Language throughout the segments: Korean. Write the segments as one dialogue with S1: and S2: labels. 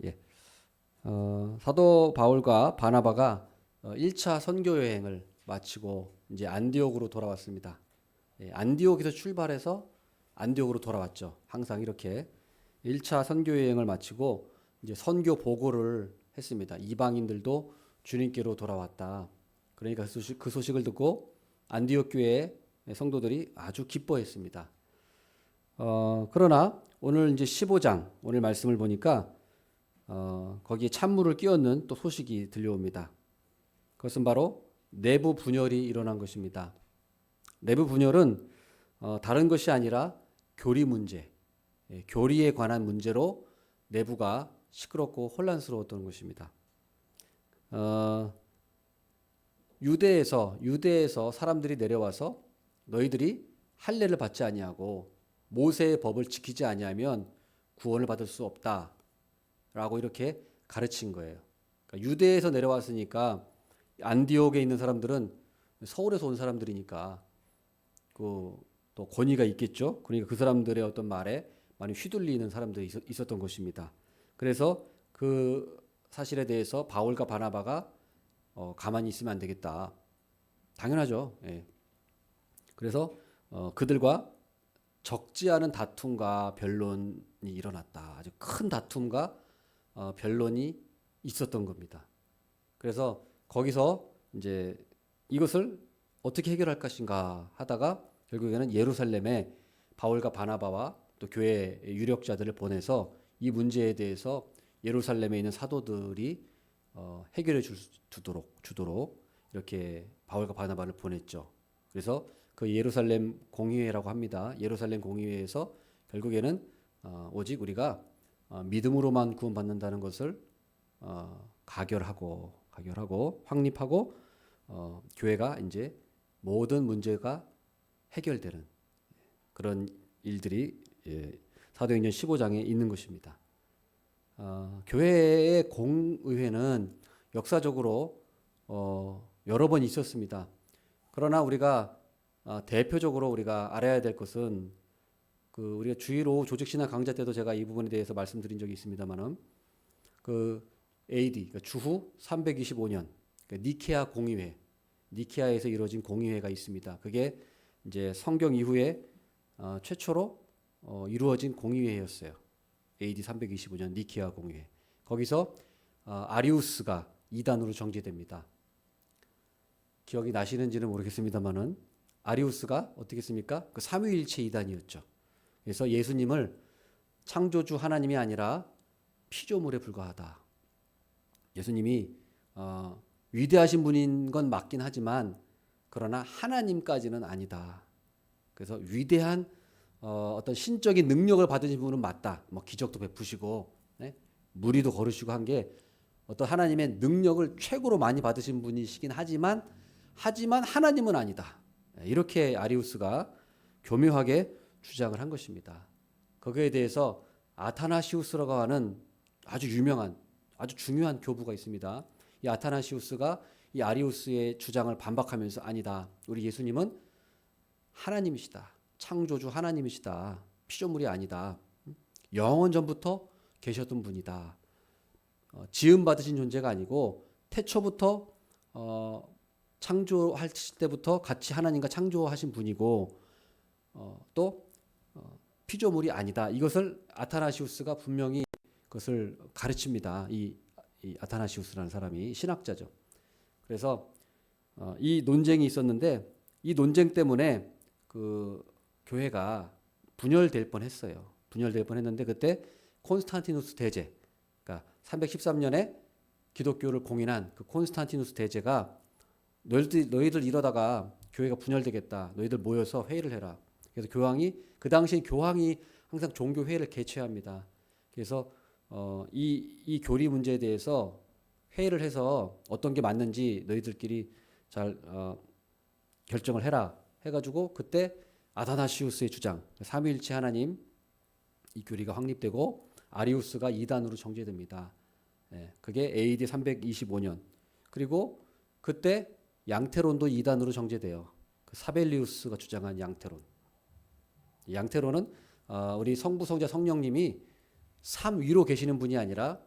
S1: 예. 사도 바울과 바나바가 1차 선교 여행을 마치고 이제 안디옥으로 돌아왔습니다. 예, 안디옥에서 출발해서 안디옥으로 돌아왔죠. 항상 이렇게 1차 선교 여행을 마치고 이제 선교 보고를 했습니다. 이방인들도 주님께로 돌아왔다. 그러니까 그 소식을 듣고 안디옥 교회 성도들이 아주 기뻐했습니다. 그러나 오늘 이제 15장 오늘 말씀을 보니까 거기에 찬물을 끼얹는 또 소식이 들려옵니다. 그것은 바로 내부 분열이 일어난 것입니다. 내부 분열은 다른 것이 아니라 교리 문제, 교리에 관한 문제로 내부가 시끄럽고 혼란스러웠던 것입니다. 유대에서 사람들이 내려와서 너희들이 할례를 받지 아니하고 모세의 법을 지키지 아니하면 구원을 받을 수 없다라고 이렇게 가르친 거예요. 그러니까 유대에서 내려왔으니까 안디옥에 있는 사람들은 서울에서 온 사람들이니까 또 권위가 있겠죠. 그러니까 그 사람들의 어떤 말에 많이 휘둘리는 사람들이 있었던 것입니다. 그래서 그 사실에 대해서 바울과 바나바가 가만히 있으면 안 되겠다. 당연하죠. 예. 그래서 그들과 적지 않은 다툼과 변론이 일어났다. 아주 큰 다툼과 변론이 있었던 겁니다. 그래서 거기서 이제 이것을 어떻게 해결할 것인가 하다가 결국에는 예루살렘에 바울과 바나바와 또 교회 유력자들을 보내서 이 문제에 대해서 예루살렘에 있는 사도들이 해결해 주도록 이렇게 바울과 바나바를 보냈죠. 그래서 그 예루살렘 공의회라고 합니다. 예루살렘 공의회에서 결국에는 오직 우리가 믿음으로만 구원받는다는 것을 가결하고 확립하고 교회가 이제 모든 문제가 해결되는 그런 일들이 사도행전 15장에 있는 것입니다. 교회의 공의회는 역사적으로 여러 번 있었습니다. 그러나 우리가 대표적으로 우리가 알아야 될 것은 우리가 주일 오후 조직신학 강좌 때도 제가 이 부분에 대해서 말씀드린 적이 있습니다만은 AD 그러니까 주후 325년 그러니까 니케아 공의회 니케아에서 이루어진 공의회가 있습니다. 그게 이제 성경 이후에 최초로 이루어진 공의회였어요. AD 325년 니케아 공의회. 거기서 아리우스가 이단으로 정죄됩니다. 기억이 나시는지는 모르겠습니다만은 아리우스가 어떻게 했습니까? 그 삼위일체 이단이었죠. 그래서 예수님을 창조주 하나님이 아니라 피조물에 불과하다. 예수님이 위대하신 분인 건 맞긴 하지만 그러나 하나님까지는 아니다. 그래서 위대한 어떤 신적인 능력을 받으신 분은 맞다. 뭐 기적도 베푸시고 무리도 걸으시고 한 게 어떤 하나님의 능력을 최고로 많이 받으신 분이시긴 하지만 하나님은 아니다. 이렇게 아리우스가 교묘하게 주장을 한 것입니다. 거기에 대해서 아타나시우스라고 하는 아주 유명한 아주 중요한 교부가 있습니다. 이 아타나시우스가 이 아리우스의 주장을 반박하면서 아니다. 우리 예수님은 하나님이시다. 창조주 하나님이시다. 피조물이 아니다. 영원 전부터 계셨던 분이다. 지음 받으신 존재가 아니고 태초부터 창조하실 때부터 같이 하나님과 창조하신 분이고 또 피조물이 아니다. 이것을 아타나시우스가 분명히 그것을 가르칩니다. 이 아타나시우스라는 사람이 신학자죠. 그래서 이 논쟁이 있었는데 이 논쟁 때문에 그 교회가 분열될 뻔했어요. 분열될 뻔했는데 그때 콘스탄티누스 대제, 그러니까 313년에 기독교를 공인한 그 콘스탄티누스 대제가 너희들 이러다가 교회가 분열되겠다. 너희들 모여서 회의를 해라. 그래서 그 당시 교황이 항상 종교 회의를 개최합니다. 그래서 이 교리 문제에 대해서 회의를 해서 어떤 게 맞는지 너희들끼리 잘 결정을 해라 해가지고 그때 아다나시우스의 주장 삼위일체 하나님 이 교리가 확립되고 아리우스가 이단으로 정죄됩니다. 그게 AD 325년 그리고 그때 양테론도 이단으로 정죄돼요. 그 사벨리우스가 주장한 양테론. 양테론은 우리 성부 성자 성령님이 삼위로 계시는 분이 아니라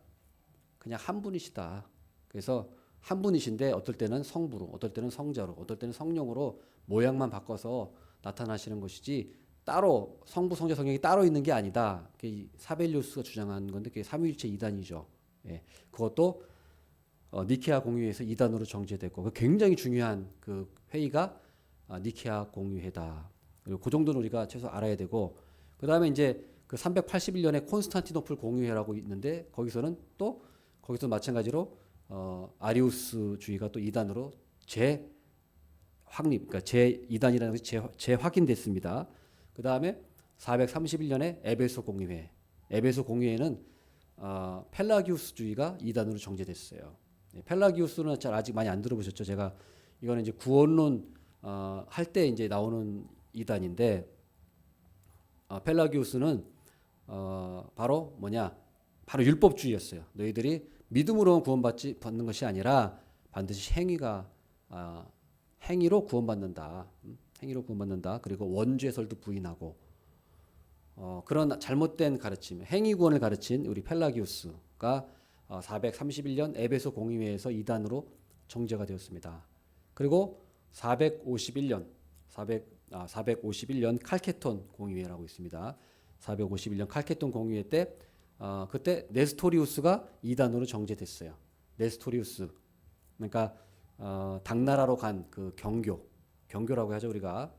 S1: 그냥 한 분이시다. 그래서 한 분이신데 어떨 때는 성부로, 어떨 때는 성자로, 어떨 때는 성령으로 모양만 바꿔서 나타나시는 것이지 따로 성부, 성자, 성령이 따로 있는 게 아니다. 그게 사벨리우스가 주장한 건데 그게 삼위일체 이단이죠. 예, 그것도 니케아 공유회에서 이단으로 정제됐고 그 굉장히 중요한 그 회의가 니케아 공유회다. 그리고 그 정도는 우리가 최소 알아야 되고 그 다음에 이제 그 381년에 콘스탄티노플 공유회라고 있는데 거기서 마찬가지로 아리우스주의가 또 이단으로 재확립, 그러니까 제2단이라는 것이 재확인됐습니다. 그 다음에 431년에 에베소 공유회. 에베소 공유회는 펠라기우스주의가 이단으로 정제됐어요. 펠라기우스는 아직 많이 안 들어보셨죠? 제가 이거는 이제 구원론 할 때 이제 나오는 이단인데 펠라기우스는 바로 뭐냐? 바로 율법주의였어요. 너희들이 믿음으로 받는 것이 아니라 반드시 행위로 구원받는다. 행위로 구원받는다. 그리고 원죄설도 부인하고 그런 잘못된 가르침, 행위 구원을 가르친 우리 펠라기우스가 431년 에베소 공의회에서 이단으로 정제가 되었습니다. 그리고 451년 칼케톤 공의회라고 있습니다. 451년 칼케톤 공의회 때 그때 네스토리우스가 이단으로 정제됐어요. 네스토리우스 그러니까 당나라로 간 그 경교라고 하죠 우리가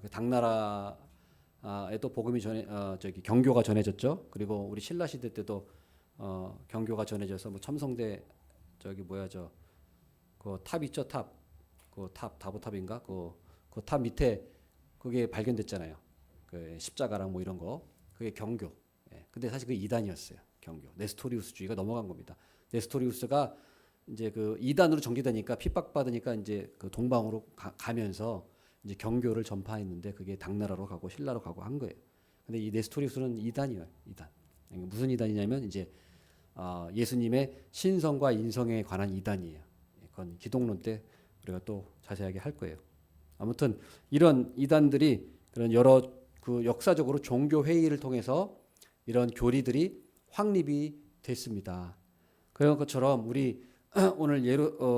S1: 그 당나라에도 복음이 경교가 전해졌죠. 그리고 우리 신라 시대 때도 경교가 전해져서 뭐 첨성대 그 탑 있죠 그 탑 다보탑인가 그 탑 밑에 그게 발견됐잖아요. 그 십자가랑 뭐 이런 거 그게 경교. 예. 근데 사실 그 이단이었어요. 경교. 네스토리우스주의가 넘어간 겁니다. 네스토리우스가 이제 그 이단으로 정리되니까 핍박받으니까 이제 그 동방으로 가면서 이제 경교를 전파했는데 그게 당나라로 가고 신라로 가고 한 거예요. 근데 이 네스토리우스는 이단이에요. 이단. 무슨 이단이냐면 이제 예수님의 신성과 인성에 관한 이단이에요. 그건 기독론 때 우리가 또 자세하게 할 거예요. 아무튼 이런 이단들이 그런 여러 그 역사적으로 종교 회의를 통해서 이런 교리들이 확립이 됐습니다. 그런 것처럼 우리 오늘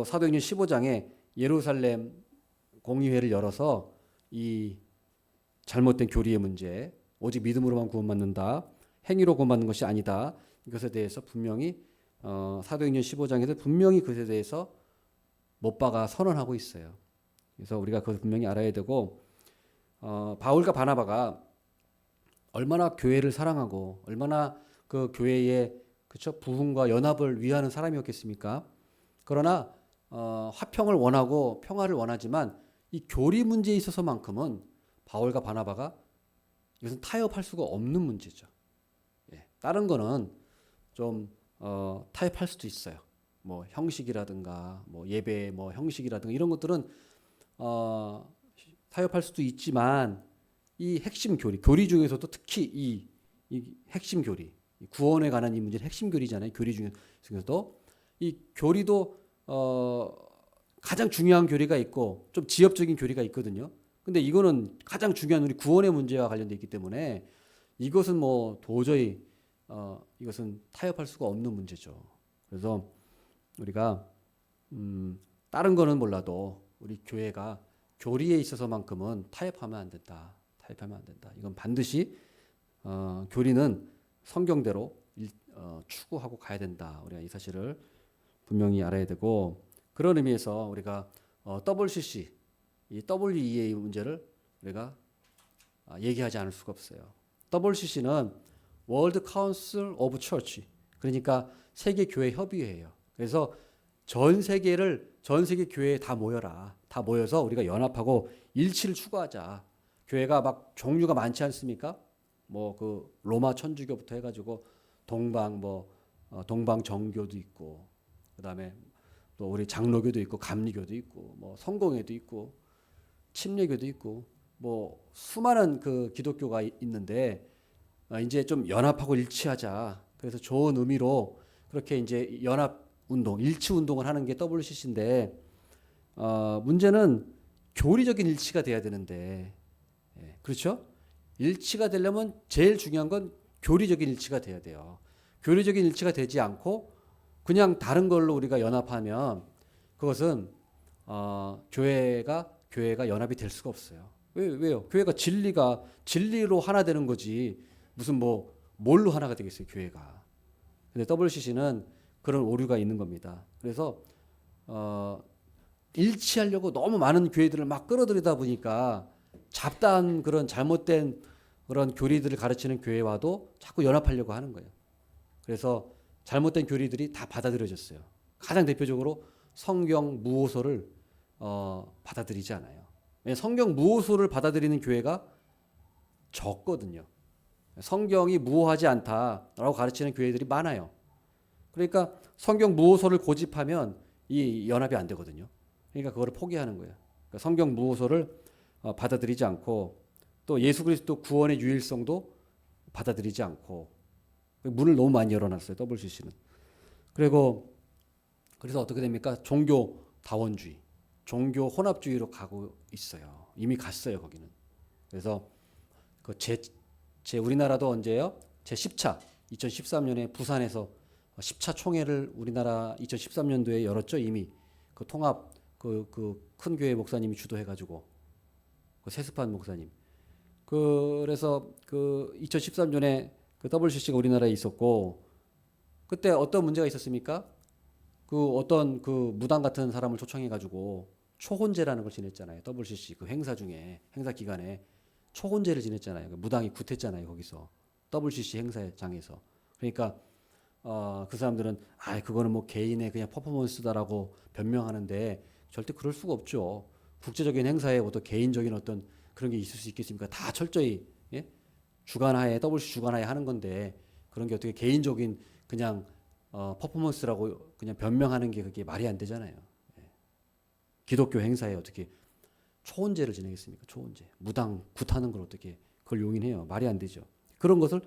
S1: 사도행전 15장에 예루살렘 공의회를 열어서 이 잘못된 교리의 문제, 오직 믿음으로만 구원받는다, 행위로 구원받는 것이 아니다. 이것에 대해서 분명히 사도행전 15장에서 분명히 그것에 대해서 못 박아 선언하고 있어요. 그래서 우리가 그걸 분명히 알아야 되고 바울과 바나바가 얼마나 교회를 사랑하고 얼마나 그 교회의 부흥과 연합을 위하는 사람이었겠습니까? 그러나 화평을 원하고 평화를 원하지만 이 교리 문제에 있어서만큼은 바울과 바나바가 이것은 타협할 수가 없는 문제죠. 예, 다른 거는 좀 타협할 수도 있어요. 뭐 형식이라든가 뭐 예배 뭐 형식이라든가 이런 것들은 타협할 수도 있지만 이 핵심 교리 중에서도 특히 이 핵심 교리 구원에 관한 이 문제는 핵심 교리잖아요. 교리 중에서도 이 교리도 가장 중요한 교리가 있고 좀 지엽적인 교리가 있거든요. 근데 이거는 가장 중요한 우리 구원의 문제와 관련돼 있기 때문에 이것은 뭐 도저히 이것은 타협할 수가 없는 문제죠. 그래서 우리가 다른 거는 몰라도 우리 교회가 교리에 있어서만큼은 타협하면 안 된다. 타협하면 안 된다. 이건 반드시 교리는 성경대로 추구하고 가야 된다. 우리가 이 사실을 분명히 알아야 되고 그런 의미에서 우리가 WCC, 이 WEA 문제를 우리가 얘기하지 않을 수가 없어요. WCC는 World Council of Church, 그러니까 세계 교회 협의회예요. 그래서 전 세계 교회에 다 모여라. 다 모여서 우리가 연합하고 일치를 추구하자. 교회가 막 종류가 많지 않습니까? 뭐 그 로마 천주교부터 해가지고 동방 정교도 있고, 그다음에 또 우리 장로교도 있고, 감리교도 있고, 뭐 성공회도 있고, 침례교도 있고, 뭐 수많은 그 기독교가 있는데 이제 좀 연합하고 일치하자. 그래서 좋은 의미로 그렇게 이제 연합 운동, 일치 운동을 하는 게 WCC인데 문제는 교리적인 일치가 돼야 되는데, 그렇죠? 일치가 되려면 제일 중요한 건 교리적인 일치가 돼야 돼요. 교리적인 일치가 되지 않고 그냥 다른 걸로 우리가 연합하면 그것은 교회가 연합이 될 수가 없어요. 왜요? 교회가 진리로 하나 되는 거지. 무슨 뭘로 하나가 되겠어요, 교회가. 근데 WCC는 그런 오류가 있는 겁니다. 그래서 일치하려고 너무 많은 교회들을 막 끌어들이다 보니까 잡다한 그런 잘못된 그런 교리들을 가르치는 교회와도 자꾸 연합하려고 하는 거예요. 그래서 잘못된 교리들이 다 받아들여졌어요. 가장 대표적으로 성경 무호소를 받아들이지 않아요. 성경 무호소를 받아들이는 교회가 적거든요. 성경이 무호하지 않다라고 가르치는 교회들이 많아요. 그러니까 성경 무호소를 고집하면 이 연합이 안 되거든요. 그러니까 그거를 포기하는 거예요. 그러니까 성경 무호소를 받아들이지 않고 또 예수 그리스도 구원의 유일성도 받아들이지 않고 문을 너무 많이 열어놨어요. WCC는. 그리고 그래서 어떻게 됩니까? 종교 다원주의, 종교 혼합주의로 가고 있어요. 이미 갔어요 거기는. 그래서 그 우리나라도 언제요? 제 10차 2013년에 부산에서 10차 총회를 우리나라 2013년도에 열었죠. 이미 그 통합 그 큰 교회 목사님이 주도해가지고 그 세스판 목사님. 그래서 그 2013년에 그 WCC가 우리나라에 있었고 그때 어떤 문제가 있었습니까? 그 어떤 그 무당 같은 사람을 초청해가지고 초혼제라는 걸 지냈잖아요. WCC 그 행사 기간에 초혼제를 지냈잖아요. 무당이 굿했잖아요. 거기서 WCC 행사장에서. 그러니까 그 사람들은 그거는 개인의 그냥 퍼포먼스다라고 변명하는데 절대 그럴 수가 없죠. 국제적인 행사에 어떤 개인적인 어떤 그런 게 있을 수 있겠습니까? 다 철저히 주관하에 WCC 주관하에 하는 건데 그런 게 어떻게 개인적인 그냥 퍼포먼스라고 그냥 변명하는 게 그게 말이 안 되잖아요. 기독교 행사에 어떻게 초혼제를 지내겠습니까? 초혼제. 무당 굿하는 걸 어떻게 그걸 용인해요? 말이 안 되죠. 그런 것을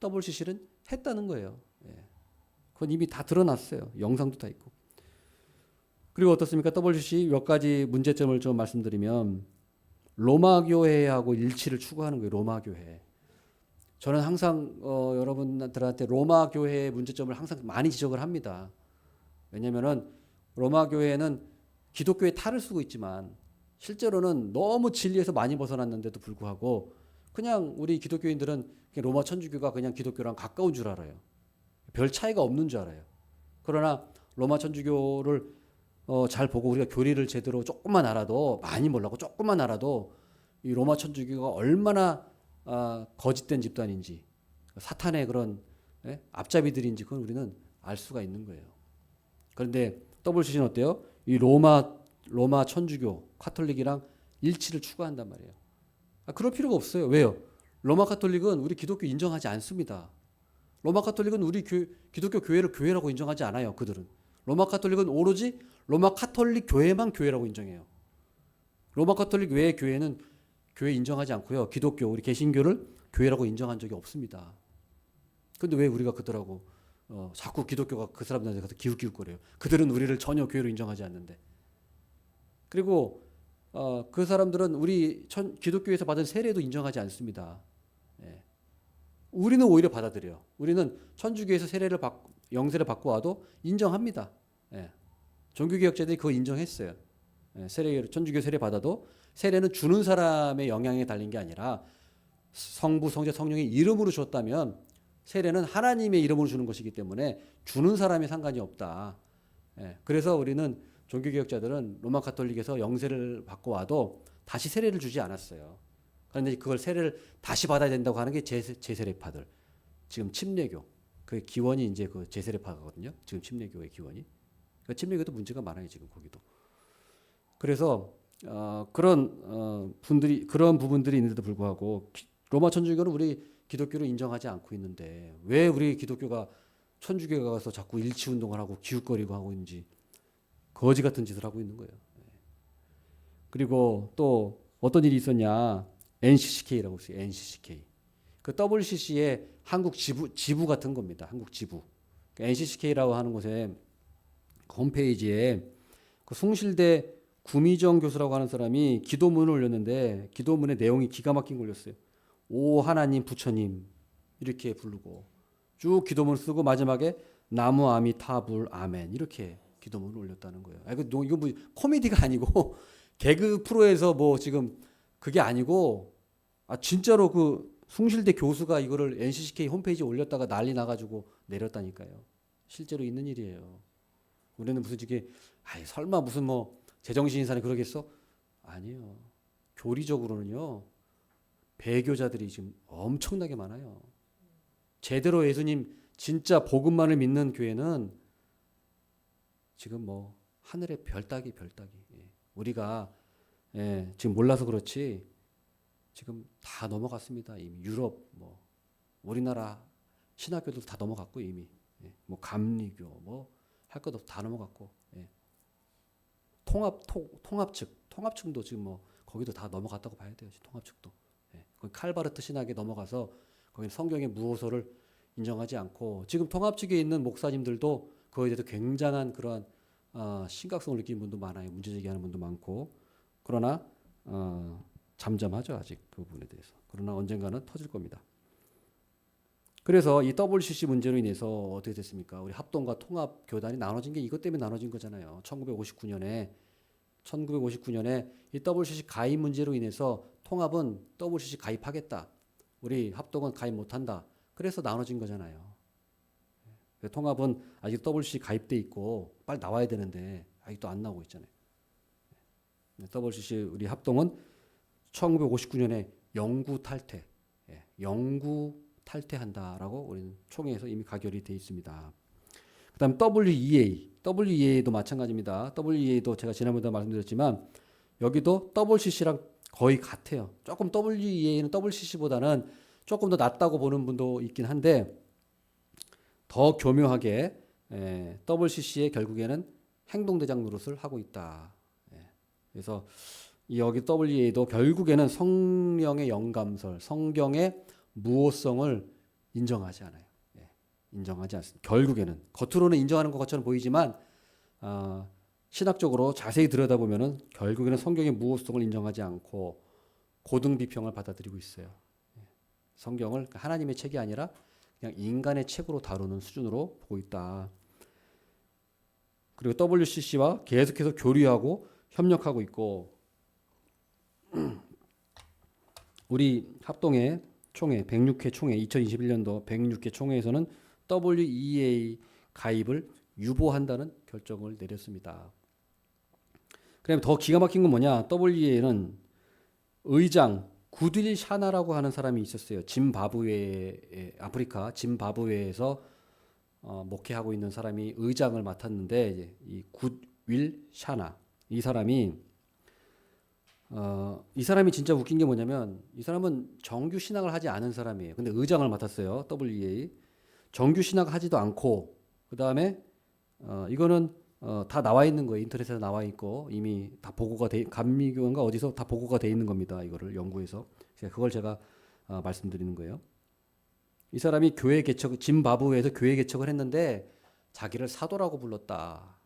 S1: WCC는 했다는 거예요. 그건 이미 다 드러났어요. 영상도 다 있고. 그리고 어떻습니까? WCC 몇 가지 문제점을 좀 말씀드리면 로마 교회하고 일치를 추구하는 거예요. 로마 교회. 저는 항상 여러분들한테 로마 교회의 문제점을 항상 많이 지적을 합니다. 왜냐하면은 로마 교회는 기독교의 탈을 쓰고 있지만 실제로는 너무 진리에서 많이 벗어났는데도 불구하고 그냥 우리 기독교인들은 그냥 로마 천주교가 그냥 기독교랑 가까운 줄 알아요. 별 차이가 없는 줄 알아요. 그러나 로마 천주교를 잘 보고 우리가 교리를 제대로 조금만 알아도 많이 몰라도 조금만 알아도 이 로마 천주교가 얼마나 거짓된 집단인지 사탄의 그런 앞잡이들인지 그건 우리는 알 수가 있는 거예요. 그런데 WCC는 어때요? 이 로마 천주교 카톨릭이랑 일치를 추구한단 말이에요. 그럴 필요가 없어요. 왜요? 로마 카톨릭은 우리 기독교 인정하지 않습니다. 로마 카톨릭은 우리 기독교 교회를 교회라고 인정하지 않아요. 그들은 로마 카톨릭은 오로지 로마 카톨릭 교회만 교회라고 인정해요. 로마 카톨릭 외의 교회는 교회 인정하지 않고요. 기독교 우리 개신교를 교회라고 인정한 적이 없습니다. 그런데 왜 우리가 그들하고 자꾸 기독교가 그 사람들한테 가서 기웃기웃거려요. 그들은 우리를 전혀 교회로 인정하지 않는데. 그리고 그 사람들은 우리 기독교에서 받은 세례도 인정하지 않습니다. 우리는 오히려 받아들여요. 우리는 천주교에서 영세를 받고 와도 인정합니다. 종교개혁자들이 그거 인정했어요. 천주교 세례 받아도 세례는 주는 사람의 영향에 달린 게 아니라 성부, 성자, 성령의 이름으로 줬다면 세례는 하나님의 이름으로 주는 것이기 때문에 주는 사람이 상관이 없다. 그래서 우리는 종교개혁자들은 로마 카톨릭에서 영세를 받고 와도 다시 세례를 주지 않았어요. 그런데 그걸 세례를 다시 받아야 된다고 하는 게 제세례파들. 지금 침례교. 그 기원이 이제 그 제세례파거든요. 지금 침례교의 기원이. 그러니까 침례교도 문제가 많아요. 지금 거기도. 그래서 그런 부분들이 있는데도 불구하고 로마 천주교는 우리 기독교를 인정하지 않고 있는데 왜 우리 기독교가 천주교에 가서 자꾸 일치 운동을 하고 기웃거리고 하고 있는지 거지 같은 짓을 하고 있는 거예요. 그리고 또 어떤 일이 있었냐? NCCK라고 있어요. NCCK. 그 WCC의 한국 지부 같은 겁니다. 한국 지부. NCCK라고 하는 곳에 홈페이지에 그 숭실대 구미정 교수라고 하는 사람이 기도문을 올렸는데 기도문의 내용이 기가 막힌 거 올렸어요. 오 하나님 부처님 이렇게 부르고 쭉 기도문을 쓰고 마지막에 나무 아미타불 아멘 이렇게 기도문을 올렸다는 거예요. 이거 뭐 코미디가 아니고 개그 프로에서 뭐 지금 그게 아니고 진짜로 그 숭실대 교수가 이거를 NCCK 홈페이지에 올렸다가 난리 나가지고 내렸다니까요. 실제로 있는 일이에요. 우리는 무슨 이게 설마 무슨 뭐 제정신인 사람이 그러겠어? 아니에요. 교리적으로는요. 배교자들이 지금 엄청나게 많아요. 제대로 예수님 진짜 복음만을 믿는 교회는 지금 뭐 하늘의 별따기. 우리가 지금 몰라서 그렇지 지금 다 넘어갔습니다. 이미 유럽 뭐 우리나라 신학교도 다 넘어갔고 이미 뭐 감리교 뭐 할 것도 다 넘어갔고 통합측도 지금 뭐 거기도 다 넘어갔다고 봐야 돼요. 통합측도 거기 칼바르트 신학에 넘어가서 거기 성경의 무호소를 인정하지 않고 지금 통합측에 있는 목사님들도 그거에 대해서 굉장한 그러한 심각성을 느끼는 분도 많아요. 문제 제기하는 분도 많고 그러나 잠잠하죠 아직 그 부분에 대해서. 그러나 언젠가는 터질 겁니다. 그래서 이 WCC 문제로 인해서 어떻게 됐습니까? 우리 합동과 통합 교단이 나눠진 게 이것 때문에 나눠진 거잖아요. 1959년에 이 WCC 가입 문제로 인해서 통합은 WCC 가입하겠다. 우리 합동은 가입 못한다. 그래서 나눠진 거잖아요. 통합은 아직 WCC 가입돼 있고 빨리 나와야 되는데 아직도 안 나오고 있잖아요. WCC 우리 합동은 1959년에 영구 탈퇴한다라고 우리는 총회에서 이미 가결이 돼 있습니다. 그다음 WEA도 마찬가지입니다. WEA도 제가 지난번에 말씀드렸지만 여기도 WCC랑 거의 같아요. 조금 WEA는 WCC보다는 조금 더 낫다고 보는 분도 있긴 한데 더 교묘하게 WCC에 결국에는 행동대장 노릇을 하고 있다. 그래서 여기 WEA도 결국에는 성령의 영감설, 성경의 무호성을 인정하지 않아요. 인정하지 않습니다. 결국에는 겉으로는 인정하는 것처럼 보이지만 신학적으로 자세히 들여다보면은 결국에는 성경의 무호성을 인정하지 않고 고등 비평을 받아들이고 있어요. 성경을 하나님의 책이 아니라 그냥 인간의 책으로 다루는 수준으로 보고 있다. 그리고 WCC와 계속해서 교류하고 협력하고 있고 우리 합동의 총회 106회 총회 2021년도 106회 총회에서는 WEA 가입을 유보한다는 결정을 내렸습니다. 그다음에 더 기가 막힌 건 뭐냐? WEA는 의장 구딜 샤나라고 하는 사람이 있었어요. 아프리카 짐바브웨에서 목회하고 있는 사람이 의장을 맡았는데 이 굿윌 샤나 이 사람이 진짜 웃긴 게 뭐냐면 이 사람은 정규 신학을 하지 않은 사람이에요. 근데 의장을 맡았어요. WEA. 정규 신학을 하지도 않고 그다음에 이거는 다 나와 있는 거예요. 인터넷에 나와 있고 이미 다 보고가 감리교인가 어디서 다 보고가 돼 있는 겁니다. 이거를 연구해서. 그걸 제가 말씀드리는 거예요. 이 사람이 교회 개척 짐바브웨에서 교회 개척을 했는데 자기를 사도라고 불렀다.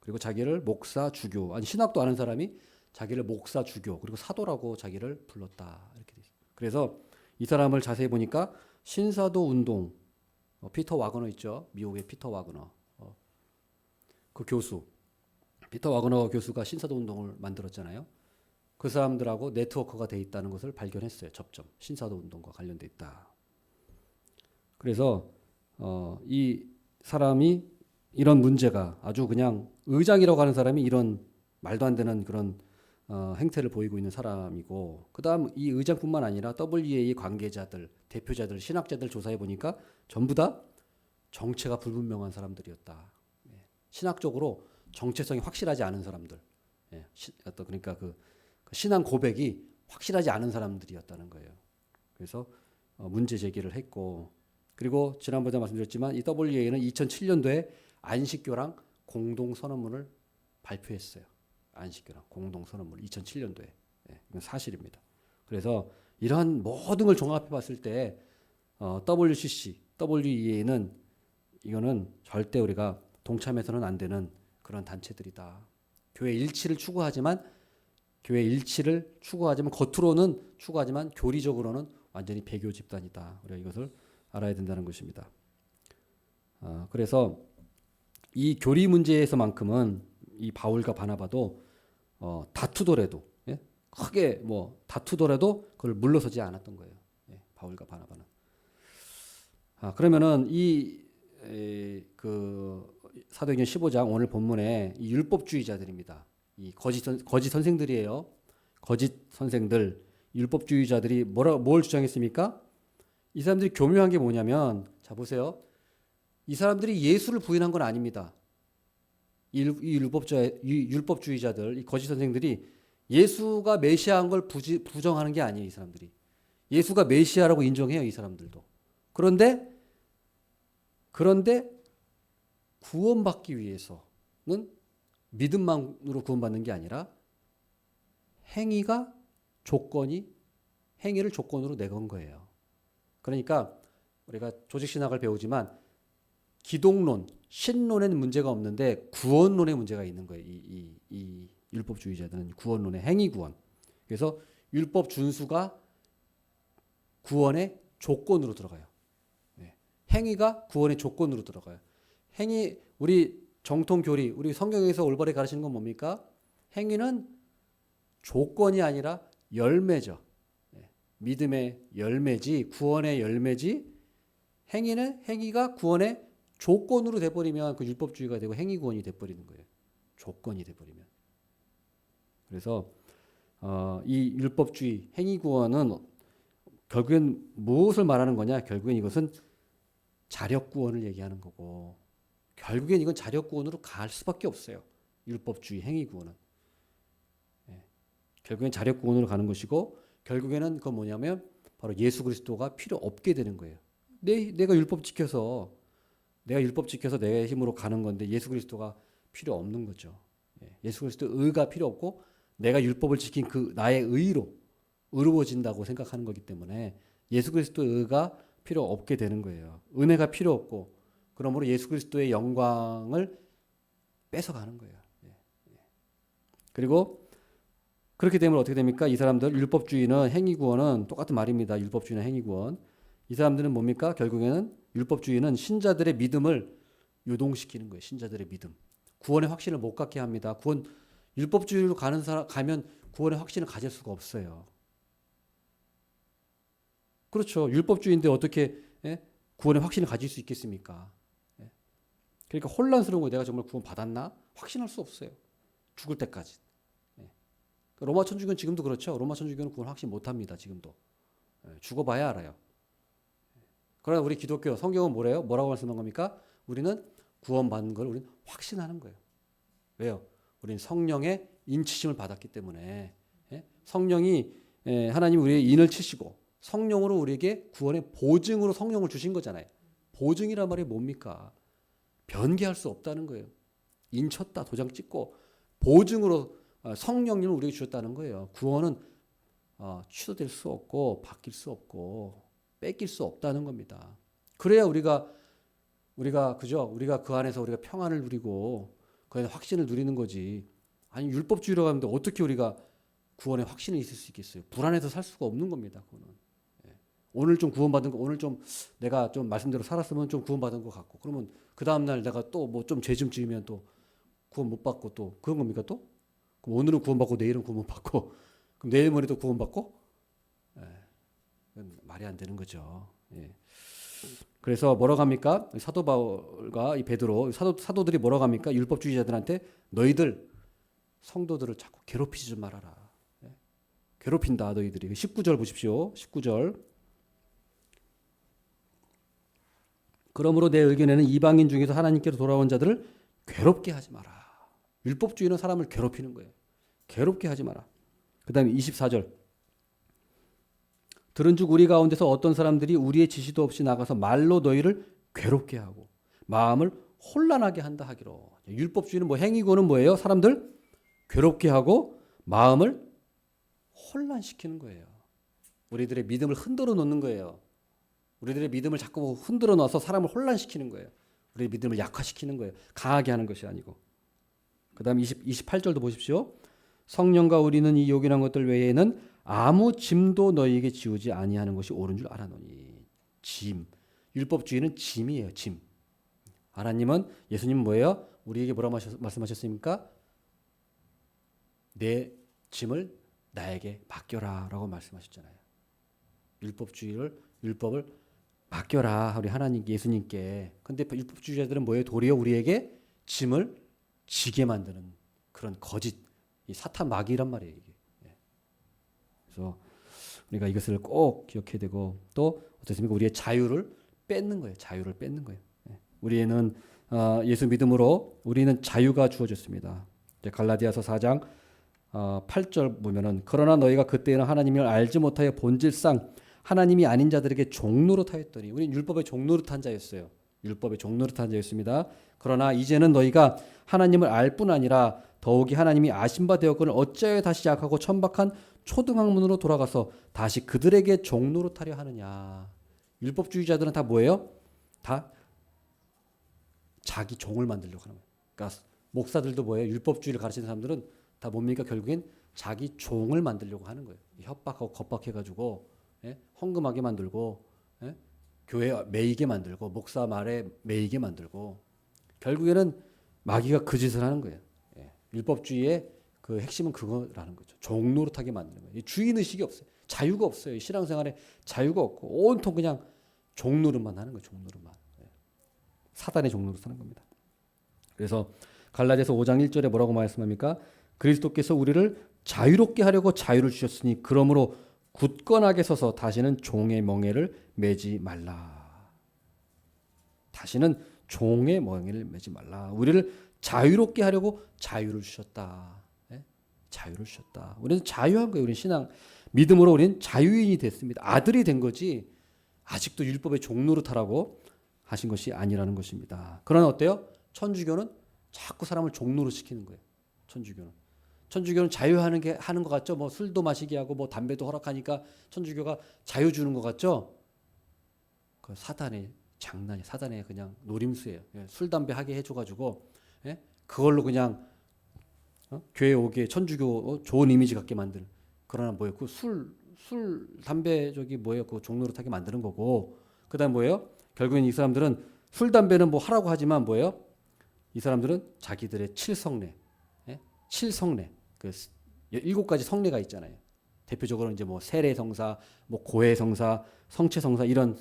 S1: 그리고 자기를 목사 주교 신학도 아는 사람이 자기를 목사 주교 그리고 사도라고 자기를 불렀다 이렇게 돼 있어요. 그래서 이 사람을 자세히 보니까 신사도 운동 피터 와그너 있죠. 미국의 피터 와그너 그 교수 피터 와그너 교수가 신사도 운동을 만들었잖아요. 그 사람들하고 네트워크가 돼 있다는 것을 발견했어요. 접점 신사도 운동과 관련돼 있다. 그래서 이 사람이 이런 문제가 아주 그냥 의장이라고 하는 사람이 이런 말도 안 되는 그런 행태를 보이고 있는 사람이고 그다음 이 의장뿐만 아니라 WEA 관계자들, 대표자들, 신학자들 조사해 보니까 전부 다 정체가 불분명한 사람들이었다. 신학적으로 정체성이 확실하지 않은 사람들. 그러니까 그 신앙 고백이 확실하지 않은 사람들이었다는 거예요. 그래서 문제 제기를 했고 그리고 지난번에 말씀드렸지만 이 WEA는 2007년도에 안식교랑 공동 선언문을 발표했어요. 안식교랑 공동 선언문 2007년도에 이건 사실입니다. 그래서 이러한 모든 걸 종합해 봤을 때 WCC, WEA는 이거는 절대 우리가 동참해서는 안 되는 그런 단체들이다. 교회 일치를 추구하지만 겉으로는 추구하지만 교리적으로는 완전히 배교 집단이다. 우리가 이것을 알아야 된다는 것입니다. 그래서 이 교리 문제에서만큼은 이 바울과 바나바도 다투더라도 예? 크게 뭐 다투더라도 그걸 물러서지 않았던 거예요. 예, 바울과 바나바는. 그러면은 그 사도행전 15장 오늘 본문에 이 율법주의자들입니다. 이 거짓 선생들이에요. 거짓 선생들, 율법주의자들이 뭘 주장했습니까? 이 사람들이 교묘한 게 뭐냐면, 자 보세요. 이 사람들이 예수를 부인한 건 아닙니다. 이 율법주의자들, 이 거짓 선생들이 예수가 메시아인 걸 부정하는 게 아니에요. 이 사람들이 예수가 메시아라고 인정해요. 이 사람들도. 그런데 구원받기 위해서는 믿음만으로 구원받는 게 아니라 행위를 조건으로 내건 거예요. 그러니까 우리가 조직신학을 배우지만 기독론, 신론에는 문제가 없는데 구원론에 문제가 있는 거예요. 이 율법주의자들은 구원론의 행위구원. 그래서 율법 준수가 구원의 조건으로 들어가요. 행위가 구원의 조건으로 들어가요. 우리 정통 교리, 우리 성경에서 올바르게 가르치는 건 뭡니까? 행위는 조건이 아니라 열매죠. 믿음의 열매지, 구원의 열매지. 행위가 구원의 조건으로 돼버리면 그 율법주의가 되고 행위구원이 돼버리는 거예요. 조건이 돼버리면. 그래서 이 율법주의, 행위구원은 결국엔 무엇을 말하는 거냐? 결국엔 이것은 자력구원을 얘기하는 거고, 결국엔 이건 자력구원으로 갈 수밖에 없어요. 율법주의, 행위구원은. 결국엔 자력구원으로 가는 것이고, 결국에는 그건 뭐냐면 바로 예수 그리스도가 필요 없게 되는 거예요. 내가 율법 지켜서 내 힘으로 가는 건데 예수 그리스도가 필요 없는 거죠. 예수 그리스도 의가 필요 없고 내가 율법을 지킨 그 나의 의로 의로워진다고 생각하는 거기 때문에 예수 그리스도의 의가 필요 없게 되는 거예요. 은혜가 필요 없고, 그러므로 예수 그리스도의 영광을 뺏어가는 거예요. 그리고 그렇게 되면 어떻게 됩니까? 이 사람들 율법주의는 행위구원은 똑같은 말입니다. 율법주의는 행위구원. 이 사람들은 뭡니까? 결국에는 율법주의는 신자들의 믿음을 요동시키는 거예요. 신자들의 믿음. 구원의 확신을 못 갖게 합니다. 율법주의로 가면 구원의 확신을 가질 수가 없어요. 그렇죠. 율법주의인데 어떻게 구원의 확신을 가질 수 있겠습니까? 그러니까 혼란스러운 거예요. 내가 정말 구원 받았나? 확신할 수 없어요. 죽을 때까지. 로마 천주교는 지금도 그렇죠. 로마 천주교는 구원 확신 못합니다. 지금도. 죽어봐야 알아요. 그러나 우리 기독교 성경은 뭐래요? 뭐라고 말씀한 겁니까? 우리는 구원받는 걸 우리는 확신하는 거예요. 왜요? 우리는 성령의 인치심을 받았기 때문에. 성령이 하나님 우리의 인을 치시고 성령으로 우리에게 구원의 보증으로 성령을 주신 거잖아요. 보증이란 말이 뭡니까? 변개할 수 없다는 거예요. 인쳤다 도장 찍고 보증으로 성령님을 우리에게 주셨다는 거예요. 구원은 취소될 수 없고 바뀔 수 없고 뺏길 수 없다는 겁니다. 그래야 우리가 그 안에서 우리가 평안을 누리고 그 안에 확신을 누리는 거지. 아니 율법주의로 가는데 어떻게 우리가 구원의 확신이 있을 수 있겠어요? 불안해서 살 수가 없는 겁니다. 그거는. 오늘 좀 구원받은 거, 오늘 좀 내가 좀 말씀대로 살았으면 좀 구원받은 것 같고, 그러면 그 다음 날 내가 또 뭐 좀 죄 좀 지으면 또 구원 못 받고 또 그런 겁니까 또? 그럼 오늘은 구원받고 내일은 구원 못 받고 그럼 내일 모레도 구원받고? 말이 안 되는 거죠. 그래서 뭐라고 합니까? 사도 바울과 이 베드로 사도들이 뭐라고 합니까? 율법주의자들한테 너희들 성도들을 자꾸 괴롭히지 좀 말아라. 괴롭힌다 너희들이. 19절 보십시오. 19절. 그러므로 내 의견에는 이방인 중에서 하나님께로 돌아온 자들을 괴롭게 하지 마라. 율법주의는 사람을 괴롭히는 거예요. 괴롭게 하지 마라. 그 다음에 24절. 들은즉 우리 가운데서 어떤 사람들이 우리의 지시도 없이 나가서 말로 너희를 괴롭게 하고 마음을 혼란하게 한다 하기로. 율법주의는 뭐 행위고는 뭐예요? 사람들 괴롭게 하고 마음을 혼란시키는 거예요. 우리들의 믿음을 흔들어 놓는 거예요. 우리들의 믿음을 자꾸 흔들어 놔서 사람을 혼란시키는 거예요. 우리의 믿음을 약화시키는 거예요. 강하게 하는 것이 아니고. 그 다음 28절도 보십시오. 성령과 우리는 이 요긴한 것들 외에는 아무 짐도 너희에게 지우지 아니하는 것이 옳은 줄 알아노니. 짐. 율법주의는 짐이에요. 짐. 하나님은 예수님 뭐예요? 우리에게 뭐라고 말씀하셨습니까? 내 짐을 나에게 맡겨라라고 말씀하셨잖아요. 율법을 맡겨라 우리 하나님 예수님께. 근데 율법주의자들은 뭐예요? 도리어 우리에게 짐을 지게 만드는 그런 거짓 이 사탄 마귀란 말이에요. 이게. 그래서 우리가 이것을 꼭 기억해야 되고 또 어떻습니까? 우리의 자유를 뺏는 거예요. 자유를 뺏는 거예요. 우리는 예수 믿음으로 우리는 자유가 주어졌습니다. 갈라디아서 4장 8절 보면은 그러나 너희가 그때는 하나님을 알지 못하여 본질상 하나님이 아닌 자들에게 종노릇하였더니 우리는 율법의 종노릇한 자였어요. 율법의 종노릇한 자였습니다. 그러나 이제는 너희가 하나님을 알 뿐 아니라 더욱이 하나님이 아신 바 되었거늘 어찌하여 다시 약하고 천박한 초등학문으로 돌아가서 다시 그들에게 종노릇하려 하느냐. 율법주의자들은 다 뭐예요? 다 자기 종을 만들려고 하는 거예요. 그러니까 목사들도 뭐예요? 율법주의를 가르치는 사람들은 다 뭡니까? 결국엔 자기 종을 만들려고 하는 거예요. 협박하고 겁박해가지고 헌금하게 만들고 교회 매이게 만들고 목사 말에 매이게 만들고 결국에는 마귀가 그 짓을 하는 거예요. 율법주의의 그 핵심은 그거라는 거죠. 종노릇하게 만드는 거예요. 주인 의식이 없어요. 자유가 없어요. 신앙생활에 자유가 없고 온통 그냥 종노릇만 하는 거예요. 종노릇만. 사단의 종노릇 하는 겁니다. 그래서 갈라디아서 5장 1절에 뭐라고 말씀합니까? 그리스도께서 우리를 자유롭게 하려고 자유를 주셨으니 그러므로 굳건하게 서서 다시는 종의 멍에를 매지 말라. 다시는 종의 멍에를 매지 말라. 우리를 자유롭게 하려고 자유를 주셨다. 자유를 주셨다. 우리는 자유한 거예요. 우리는 신앙 믿음으로 우리는 자유인이 됐습니다. 아들이 된 거지 아직도 율법의 종노릇하라고 하신 것이 아니라는 것입니다. 그러나 어때요? 천주교는 자꾸 사람을 종노릇 시키는 거예요. 천주교는 자유하는 게 하는 것 같죠? 뭐 술도 마시게 하고 뭐 담배도 허락하니까 천주교가 자유 주는 것 같죠? 그 사단의 장난이 사단의 그냥 노림수예요. 술 담배 하게 해줘가지고 그걸로 그냥 교회 오게 천주교 좋은 이미지 갖게 만드는. 그러나 뭐예요? 그 술 담배 저기 뭐예요? 그 종노릇하게 만드는 거고. 그다음 뭐예요? 결국엔 이 사람들은 술 담배는 뭐 하라고 하지만 뭐예요? 이 사람들은 자기들의 칠성례, 그 7가지 성례가 있잖아요. 대표적으로 이제 뭐 세례성사, 뭐 고해성사, 성체성사 이런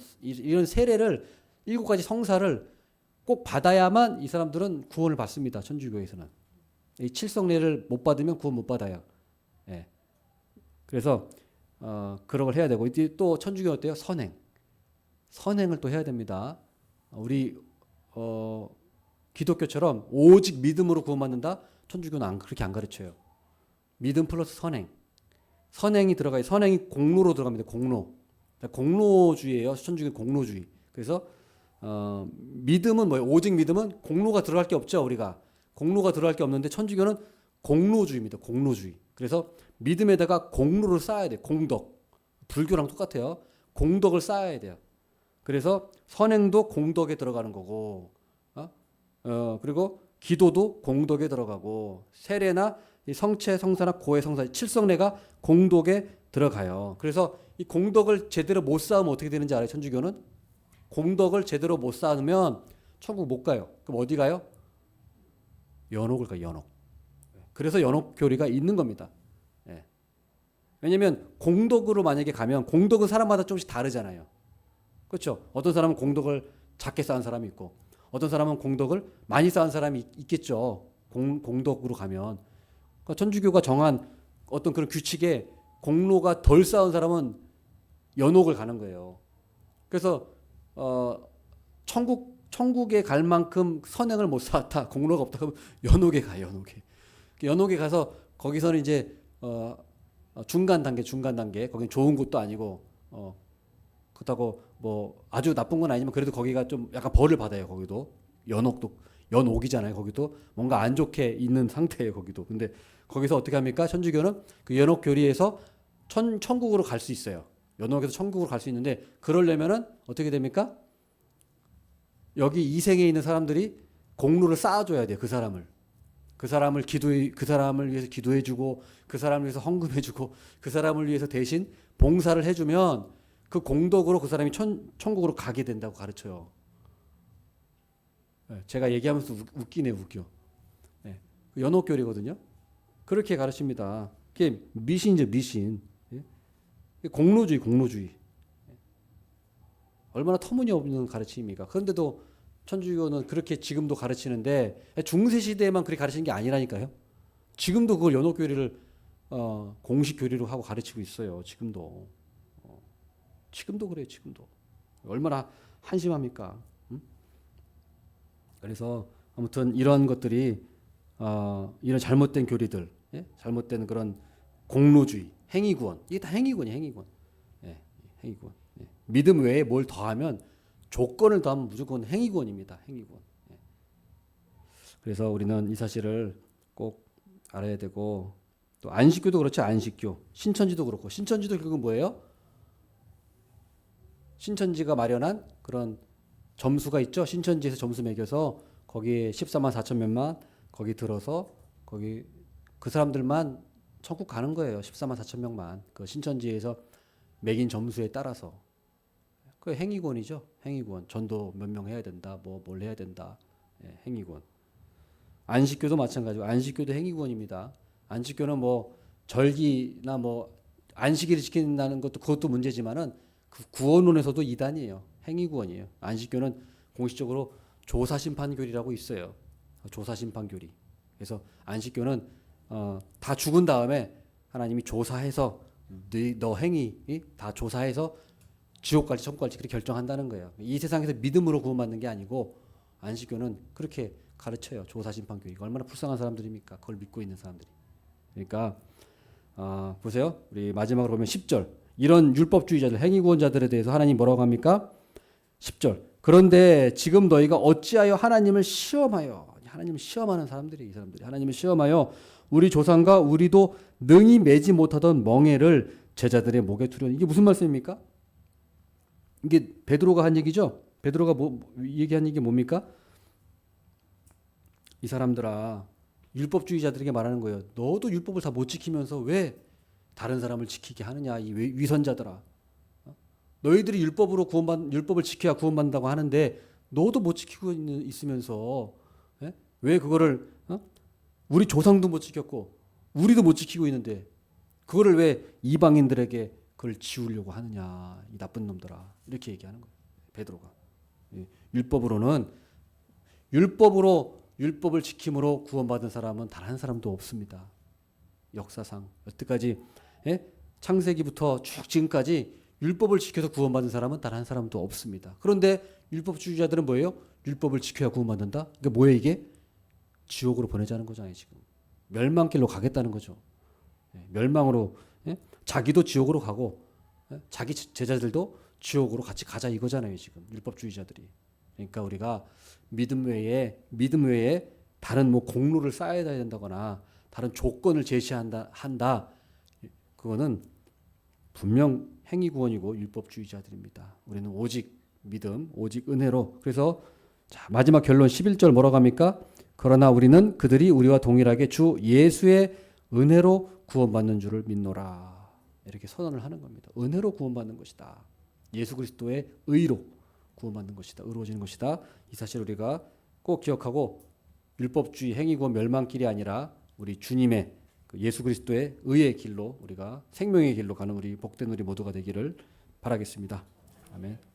S1: 세례를 7가지 성사를 꼭 받아야만 이 사람들은 구원을 받습니다. 천주교에서는 이 칠성례를 못 받으면 구원 못 받아요. 그래서 그런 걸 해야 되고 이제 또 천주교 어때요? 선행을 또 해야 됩니다. 우리 기독교처럼 오직 믿음으로 구원받는다? 천주교는 그렇게 안 가르쳐요. 믿음 플러스 선행이 들어가요. 선행이 공로로 들어갑니다. 공로주의예요. 천주교 공로주의. 그래서 믿음은 뭐예요? 오직 믿음은 공로가 들어갈 게 없죠. 우리가 공로가 들어갈 게 없는데 천주교는 공로주의입니다. 공로주의. 그래서 믿음에다가 공로를 쌓아야 돼요. 공덕. 불교랑 똑같아요. 공덕을 쌓아야 돼요. 그래서 선행도 공덕에 들어가는 거고, 그리고 기도도 공덕에 들어가고, 세례나 성체, 성사나 고해, 성사, 칠성례가 공덕에 들어가요. 그래서 이 공덕을 제대로 못 쌓으면 어떻게 되는지 알아요? 천주교는 공덕을 제대로 못 쌓으면 천국 못 가요. 그럼 어디 가요? 연옥을 가요. 연옥. 그래서 연옥교리가 있는 겁니다. 왜냐하면 공덕으로 만약에 가면 공덕은 사람마다 조금씩 다르잖아요. 그렇죠? 어떤 사람은 공덕을 작게 쌓은 사람이 있고 어떤 사람은 공덕을 많이 쌓은 사람이 있겠죠. 공덕으로 가면. 그러니까 천주교가 정한 어떤 그런 규칙에 공로가 덜 쌓은 사람은 연옥을 가는 거예요. 그래서 천국에 갈 만큼 선행을 못 쌓았다. 공로가 없다. 그러면 연옥에 가요. 연옥에 가서 거기서는 이제 중간 단계. 거긴 좋은 곳도 아니고 그렇다고 뭐 아주 나쁜 건 아니지만 그래도 거기가 좀 약간 벌을 받아요. 거기도 연옥이잖아요. 거기도 뭔가 안 좋게 있는 상태예요. 거기도. 근데 거기서 어떻게 합니까? 천주교는 그 연옥 교리에서 천국으로 갈 수 있어요. 연옥에서 천국으로 갈 수 있는데 그러려면은 어떻게 됩니까? 여기 이 생에 있는 사람들이 공로를 쌓아줘야 돼요. 그 사람을 위해서 기도해주고 그 사람을 위해서 헌금해주고 그 사람을 위해서 대신 봉사를 해주면 그 공덕으로 그 사람이 천국으로 가게 된다고 가르쳐요. 제가 얘기하면서 웃기네 웃겨. 예. 연옥교리거든요. 그렇게 가르칩니다. 그게 미신이죠 미신. 예? 공로주의 공로주의. 얼마나 터무니없는 가르침입니까? 그런데도 천주교는 그렇게 지금도 가르치는데 중세 시대에만 그렇게 가르치는 게 아니라니까요. 지금도 그걸 연옥교리를 공식 교리로 하고 가르치고 있어요. 지금도 그래요. 지금도 얼마나 한심합니까? 음? 그래서 아무튼 이런 것들이 이런 잘못된 교리들, 예? 잘못된 그런 공로주의, 행위구원 이게 다 행위구원이에요. 행위구원. 예, 행위구원. 예. 믿음 외에 뭘 더하면 조건을 더하면 무조건 행위구원입니다. 행위구원. 예. 그래서 우리는 이 사실을 꼭 알아야 되고 또 안식교도 그렇죠. 안식교, 신천지도 그렇고 신천지도 결국은 뭐예요? 신천지가 마련한 그런 점수가 있죠. 신천지에서 점수 매겨서 거기에 14만 4천 몇만 거기 들어서 거기 그 사람들만 천국 가는 거예요. 14만 4천 명만 그 신천지에서 매긴 점수에 따라서 그 행위권이죠. 행위권 전도 몇 명 해야 된다. 뭐 뭘 해야 된다. 예, 행위권. 안식교도 마찬가지고 안식교도 행위권입니다. 안식교는 뭐 절기나 뭐 안식일을 지킨다는 것도 그것도 문제지만은 그 구원론에서도 이단이에요. 행위구원이에요. 안식교는 공식적으로 조사심판교리라고 있어요. 조사심판교리. 그래서 안식교는 다 죽은 다음에 하나님이 조사해서 너 행위 다 조사해서 지옥 갈지 천국 갈지 그렇게 결정한다는 거예요. 이 세상에서 믿음으로 구원받는 게 아니고 안식교는 그렇게 가르쳐요. 조사심판교리가 얼마나 불쌍한 사람들입니까? 그걸 믿고 있는 사람들이. 그러니까 보세요. 우리 마지막으로 보면 10절. 이런 율법주의자들, 행위구원자들에 대해서 하나님 뭐라고 합니까? 10절. 그런데 지금 너희가 어찌하여 하나님을 시험하여 하나님을 시험하는 사람들이 이 사람들이 하나님을 시험하여 우리 조상과 우리도 능히 매지 못하던 멍에를 제자들의 목에 두려니 이게 무슨 말씀입니까? 이게 베드로가 한 얘기죠. 베드로가 얘기한 얘기 뭡니까? 이 사람들아 율법주의자들에게 말하는 거예요. 너도 율법을 다 못 지키면서 왜 다른 사람을 지키게 하느냐 이 위선자들아. 너희들이 율법을 지켜야 구원받는다고 하는데 너도 못 지키고 있으면서 왜 그거를 우리 조상도 못 지켰고 우리도 못 지키고 있는데 그거를 왜 이방인들에게 그걸 지우려고 하느냐 이 나쁜 놈들아 이렇게 얘기하는 거예요. 베드로가. 율법을 지킴으로 구원받은 사람은 단 한 사람도 없습니다. 역사상 여태까지 창세기부터 쭉 지금까지 율법을 지켜서 구원받은 사람은 단 한 사람도 없습니다. 그런데 율법주의자들은 뭐예요? 율법을 지켜야 구원받는다? 그러니까 뭐예요 이게? 지옥으로 보내자는 거잖아요 지금. 멸망길로 가겠다는 거죠. 멸망으로 자기도 지옥으로 가고 자기 제자들도 지옥으로 같이 가자 이거잖아요 지금 율법주의자들이. 그러니까 우리가 믿음 외에 다른 뭐 공로를 쌓아야 된다거나 다른 조건을 제시한다. 그거는 분명 행위구원이고 율법주의자들입니다. 우리는 오직 믿음, 오직 은혜로. 그래서 자, 마지막 결론 11절 뭐라고 합니까? 그러나 우리는 그들이 우리와 동일하게 주 예수의 은혜로 구원받는 줄을 믿노라. 이렇게 선언을 하는 겁니다. 은혜로 구원받는 것이다. 예수 그리스도의 의로 구원받는 것이다. 의로워지는 것이다. 이 사실 우리가 꼭 기억하고 율법주의 행위구원 멸망길이 아니라 우리 주님의 예수 그리스도의 의의 길로 우리가 생명의 길로 가는 우리 복된 우리 모두가 되기를 바라겠습니다. 아멘.